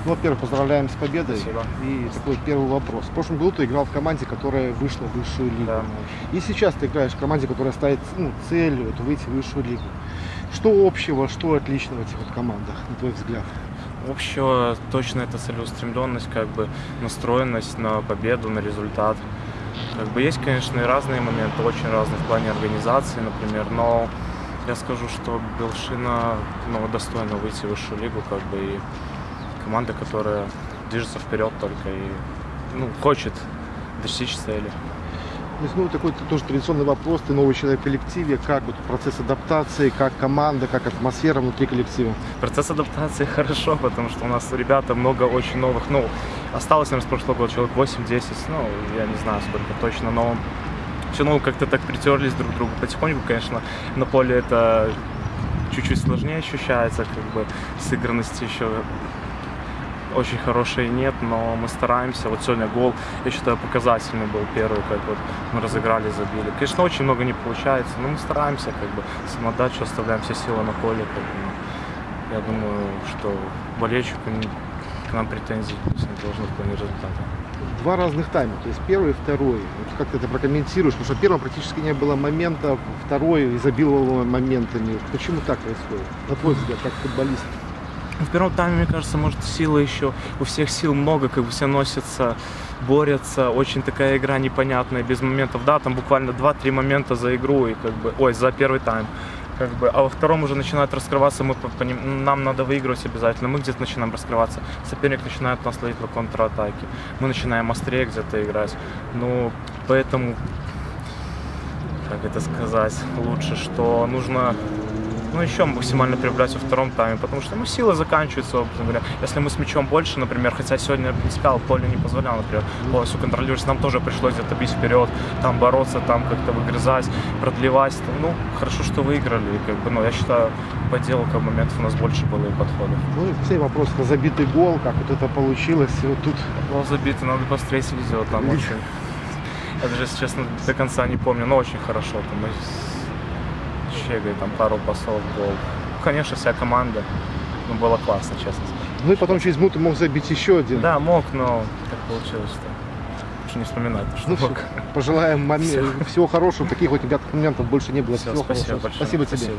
Ну, во-первых, поздравляем с победой. Спасибо. И такой первый вопрос. В прошлом году ты играл в команде, которая вышла в высшую лигу. Да. И сейчас ты играешь в команде, которая ставит целью выйти в высшую лигу. Что общего, что отличного в этих вот командах, на твой взгляд? Общего точно это целеустремленность, настроенность на победу, на результат. Есть, конечно, и разные моменты, очень разные в плане организации, например, но я скажу, что Белшина достойна выйти в высшую лигу, и команда, которая движется вперед только и хочет достичь цели. Такой тоже традиционный вопрос. Ты новый человек в коллективе. Как процесс адаптации, как команда, как атмосфера внутри коллектива? Процесс адаптации хорошо, потому что у нас ребята много очень новых. Осталось, наверное, с прошлого года человек 8-10, я не знаю сколько точно, но все как-то так притерлись друг к другу потихоньку. Конечно, на поле это чуть-чуть сложнее ощущается, сыгранности еще очень хорошей нет, но мы стараемся. Вот сегодня гол, я считаю, показательный был первый, мы разыграли, забили. Конечно, очень много не получается, но мы стараемся, самоотдачу оставляем, все силы на поле. Я думаю, что болельщику к нам претензий не должны в плане результата. Два разных тайма, то есть первый и второй. Как ты это прокомментируешь? Потому что в первом практически не было моментов, второй изобиловал моментами. Почему так происходит? На твой взгляд, как футболист? В первом тайме, мне кажется, может, силы еще, у всех сил много, все носятся, борются, очень такая игра непонятная, без моментов. Да, там буквально 2-3 момента за игру, и за первый тайм. А во втором уже начинает раскрываться, нам надо выигрывать обязательно, мы где-то начинаем раскрываться, соперник начинает нас ловить на контратаке, мы начинаем острее где-то играть. Поэтому, лучше, что нужно еще максимально прибавлять во втором тайме, потому что силы заканчиваются, образно говоря. Если мы с мячом больше, например, хотя сегодня принципиал поле не позволял, например, полностью контролировать, нам тоже пришлось где-то бить вперед, там бороться, там как-то выгрызать, продлевать. Хорошо, что выиграли. Я считаю, по делу моментов у нас больше было и подходов. Все вопросы на забитый гол, как это получилось. И тут гол забитый, надо посмотреть видео, там очень. Я даже, если честно, до конца не помню, но очень хорошо. Там пару пасов, гол. Конечно, вся команда. Было классно, честно сказать. И потом через минуту мог забить еще один. Да, мог, но так получилось, что лучше не вспоминать. Пожелаем всего хорошего. Таких ребят моментов больше не было. Спасибо большое. Спасибо тебе.